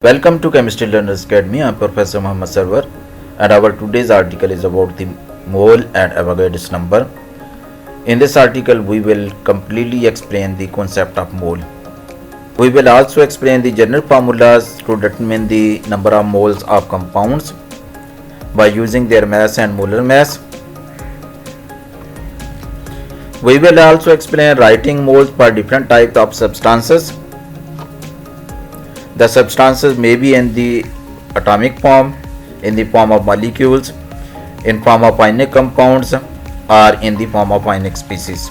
Welcome to Chemistry Learners Academy. I am Professor Muhammad Sarwar and our today's article is about the mole and Avogadro's number. In this article we will completely explain the concept of mole. We will also explain the general formulas to determine the number of moles of compounds by using their mass and molar mass. We will also explain writing moles for different types of substances. The substances may be in the atomic form, in the form of molecules, in form of ionic compounds, or in the form of ionic species.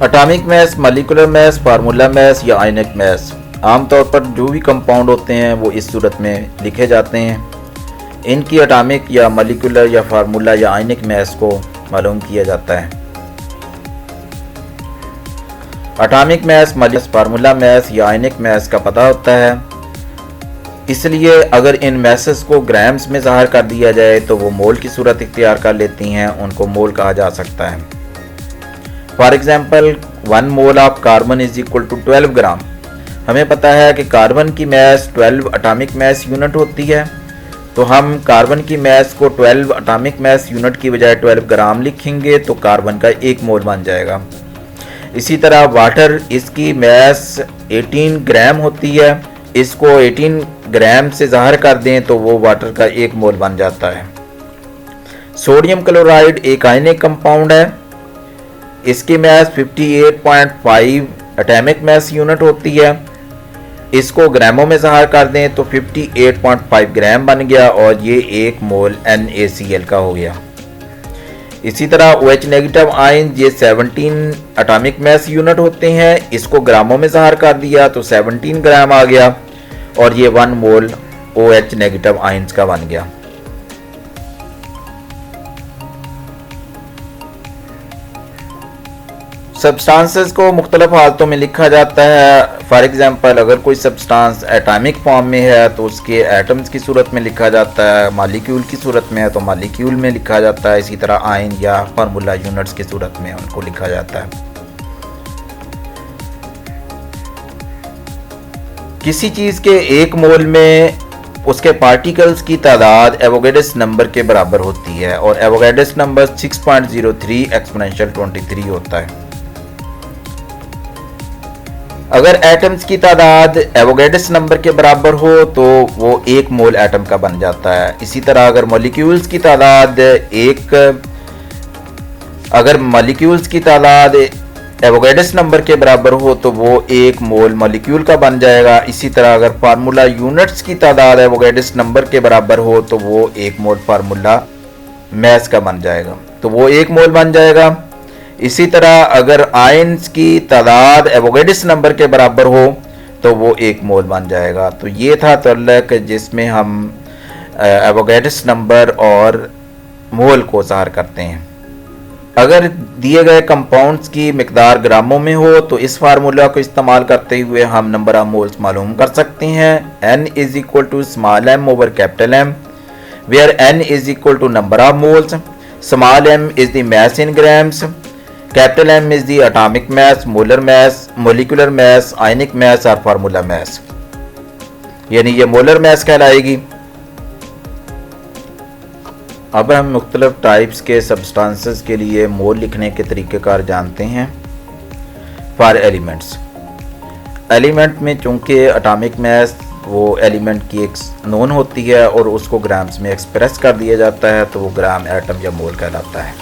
Atomic mass, molecular mass, formula mass या आयनिक मास आमतौर पर जो भी compound होते हैं वो इस सूरत में लिखे जाते हैं। इनकी एटॉमिक या मॉलिक्यूलर या फार्मूला या आयनिक मास को मालूम किया जाता है। एटॉमिक मास, फार्मूला मास या आयनिक मास का पता होता है, इसलिए अगर इन मासेस को ग्राम्स में ज़ाहिर कर दिया जाए तो वो मोल की सूरत इख्तियार कर लेती हैं, उनको मोल कहा जा सकता है। For example 1 mole of carbon is equal to 12 gram. हमें पता है कि कार्बन की मास 12 एटॉमिक मास यूनिट होती है, तो हम कार्बन की मास को 12 एटॉमिक मास यूनिट की बजाय 12 ग्राम लिखेंगे तो कार्बन का 1 मोल बन जाएगा। इसी तरह वाटर, इसकी मास 18 ग्राम होती है, इसको 18 ग्राम से ज़ाहिर कर दें तो वो वाटर का 1 मोल बन जाता है। सोडियम क्लोराइड एक आयनिक कंपाउंड है, इसकी मास 58.5 एटॉमिक मास यूनिट होती है, इसको ग्रामों में ज़ाहिर कर दें तो 58.5 ग्राम बन गया और ये 1 मोल NaCl का हो गया। इसी तरह OH नेगेटिव आयन, ये 17 एटॉमिक मास यूनिट होते हैं, इसको ग्रामों में ज़ाहिर कर दिया तो 17 ग्राम आ गया और ये 1 मोल OH नेगेटिव आयन्स का बन गया। सब्सटेंसेस को मुख्तलिफ हालतों में लिखा जाता है। फॉर एग्जांपल अगर कोई सब्सटेंस एटॉमिक फॉर्म में है तो उसके एटम्स की सूरत में लिखा जाता है, मॉलिक्यूल की सूरत में है तो मॉलिक्यूल में लिखा जाता है, इसी तरह आयन या फार्मूला यूनिट्स की सूरत में उनको लिखा जाता है। किसी चीज़ के 1 मोल में उसके पार्टिकल्स की तादाद एवोगैड्रोस नंबर के बराबर होती है और एवोगैड्रोस नंबर 6.03 एक्सपोनेंशियल 23 होता है। अगर एटम्स की तादाद एवोगैड्रोस नंबर के बराबर हो तो वो 1 मोल एटम का बन जाता है। इसी तरह अगर मॉलिक्यूल्स की तादाद एवोगैड्रोस नंबर के बराबर हो तो वो 1 मोल मॉलिक्यूल का बन जाएगा। इसी तरह अगर फार्मूला यूनिट्स की तादाद एवोगैड्रोस नंबर के बराबर हो तो वो 1 मोल फार्मूला मास का बन जाएगा, तो वो 1 मोल बन जाएगा। इसी तरह अगर आयन्स की तादाद एवोगैड्रोस नंबर के बराबर हो तो वो 1 मोल बन जाएगा। तो ये था तल्लक जिसमें हम एवोगैड्रोस नंबर और मोल को ज़ाहिर करते हैं। अगर दिए गए कंपाउंड्स की मिकदार ग्रामों में हो तो इस फार्मूला को इस्तेमाल करते हुए हम नंबर ऑफ मोल्स मालूम कर सकते हैं। n is equal to small m over capital M, where n is equal to number of moles, small m is the mass in grams, capital M is the atomic mass, molar mass, molecular mass, ionic mass और formula मास, यानी ये molar mass कहलाएगी। अब हम मुख्तलिफ types के substances के लिए मोल लिखने के तरीक़ेकार जानते हैं। फॉर एलिमेंट्स, एलिमेंट में चूँकि एटॉमिक मास वो एलिमेंट की एक नोन होती है और उसको ग्राम्स में एक्सप्रेस कर दिया जाता है तो वो ग्राम, एटम या मोल कहलाता है।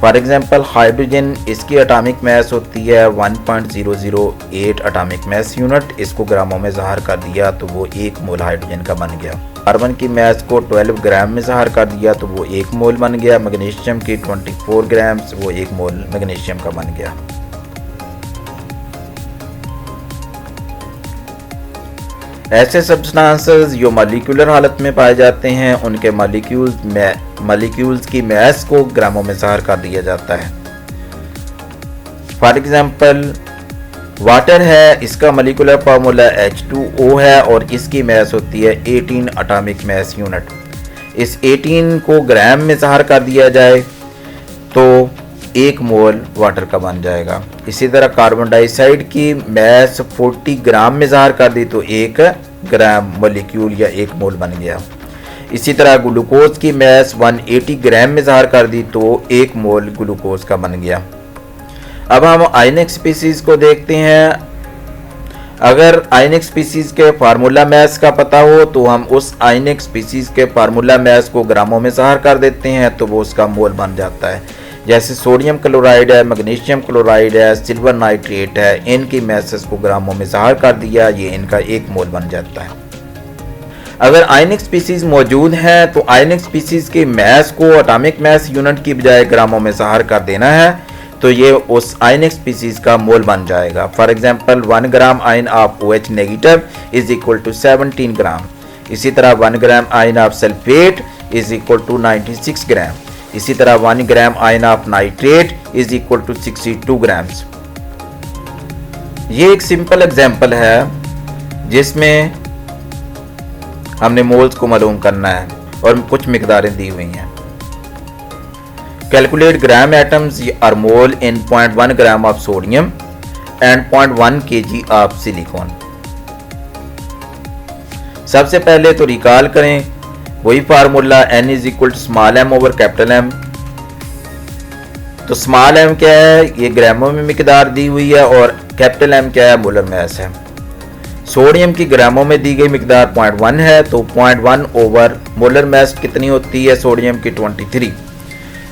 फॉर एग्जांपल हाइड्रोजन, इसकी एटॉमिक मास होती है 1.008 एटॉमिक मास यूनिट, इसको ग्रामों में ज़ाहिर कर दिया तो वो 1 मोल हाइड्रोजन का बन गया। कार्बन की मास को 12 ग्राम में ज़ाहिर कर दिया तो वो 1 मोल बन गया। मैग्नीशियम की 24 ग्राम, वो 1 मोल मैग्नीशियम का बन गया। ऐसे सब्सटेंसेस जो मॉलिक्यूलर हालत में पाए जाते हैं उनके मॉलिक्यूल्स की मास को ग्रामों में ज़ाहिर कर दिया जाता है। फॉर एग्जांपल वाटर है, इसका मॉलिक्यूलर फार्मूला H2O है और इसकी मास होती है 18 एटॉमिक मास यूनिट। इस 18 को ग्राम में ज़ाहिर कर दिया जाए तो 1 मोल वाटर का बन जाएगा। इसी तरह कार्बन डाइऑक्साइड की मैस 40 ग्राम में ज़ाहिर कर दी तो 1 ग्राम मोलिक्यूल या 1 मोल बन गया। इसी तरह ग्लूकोज की मैस 180 ग्राम में ज़ाहिर कर दी तो 1 मोल ग्लूकोज का बन गया। अब हम आयनिक स्पीसीज को देखते हैं। अगर आयनिक स्पीसीज के फार्मूला मैस का पता हो तो हम उस आयनिक स्पीसीज के फार्मूला मैस को ग्रामों में ज़ाहिर कर देते हैं तो वो उसका मोल बन जाता है। जैसे सोडियम क्लोराइड है, मैग्नीशियम क्लोराइड है, सिल्वर नाइट्रेट है, इनकी मैसेस को ग्रामों में ज़ाहिर कर दिया, ये इनका 1 मोल बन जाता है। अगर आयनिक स्पीसीज मौजूद हैं तो आयनिक स्पीसीज की मैस को एटॉमिक मैस यूनिट की बजाय ग्रामों में ज़ाहिर कर देना है तो ये उस आयनिक स्पीसीज का मोल बन जाएगा। For example 1 gram ion of OH negative is equal to 17 gram. इसी तरह 1 gram ion of sulphate is equal to 96 gram. इसी तरह 1 gram ion of nitrate is equal to 62 grams. ये एक सिंपल एग्जांपल है जिसमें हमने मोल्स को मालूम करना है और कुछ मिकदारें दी हुई हैं। Calculate gram atoms or mole in 0.1 gram of sodium and 0.1 kg of silicon। सबसे पहले तो रिकॉल करें वही formula n is equal to small m over capital M। तो स्मॉल m क्या है, ये ग्रामों में मिकदार दी हुई है और कैपिटल M क्या है, मोलर मैस है। सोडियम की ग्रामों में दी गई मिकदार 0.1 है तो 0.1 ओवर मोलर मैस कितनी होती है सोडियम की 23।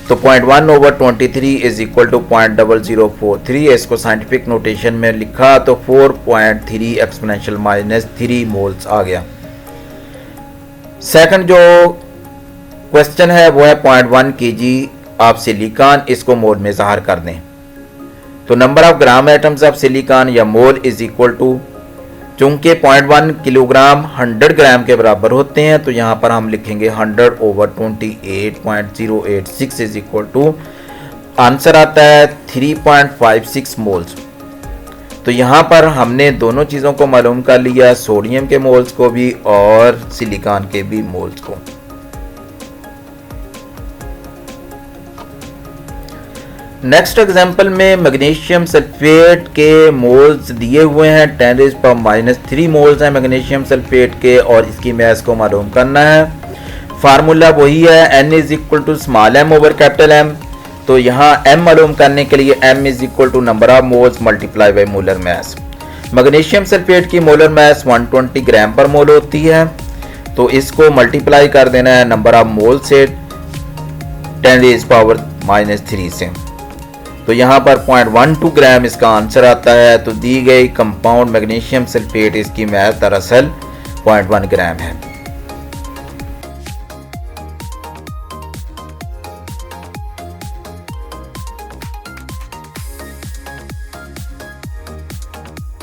तो 0.1 ओवर 23 इज इक्वल टू 0.0043। इसको साइंटिफिक नोटेशन में लिखा तो 4.3 एक्सपोनेंशियल माइनस 3 मोल्स आ गया। सेकंड जो क्वेश्चन है वो है 0.1 kg ऑफ सिलिकॉन, इसको मोल में ज़ाहिर कर दें। तो number of gram atoms of silicon या मोल इज इक्वल टू, चूंकि 0.1 किलोग्राम 100 ग्राम के बराबर होते हैं तो यहाँ पर हम लिखेंगे 100 over 28.086 is equal to, answer आता है 3.56 मोल्स। तो यहाँ पर हमने दोनों चीज़ों को मालूम कर लिया, सोडियम के मोल्स को भी और सिलिकॉन के भी मोल्स को। नेक्स्ट एग्जांपल में मैग्नीशियम सल्फेट के मोल्स दिए हुए हैं, 10⁻³ मोल्स हैं मैग्नीशियम सल्फेट के और इसकी मैस को मालूम करना है। फार्मूला वही है n is equal to small m over capital M। तो यहाँ m मालूम करने के लिए m is equal to number of moles multiply by molar mass. Magnesium sulphate की मोलर मैस 120 ग्राम पर मोल होती है तो इसको मल्टीप्लाई कर देना है नंबर ऑफ मोल से 10⁻³ से। तो यहाँ पर 0.12 ग्राम इसका आंसर आता है। तो दी गई कंपाउंड मैग्नीशियम सल्फेट इसकी मैस दरअसल 0.1 ग्राम है।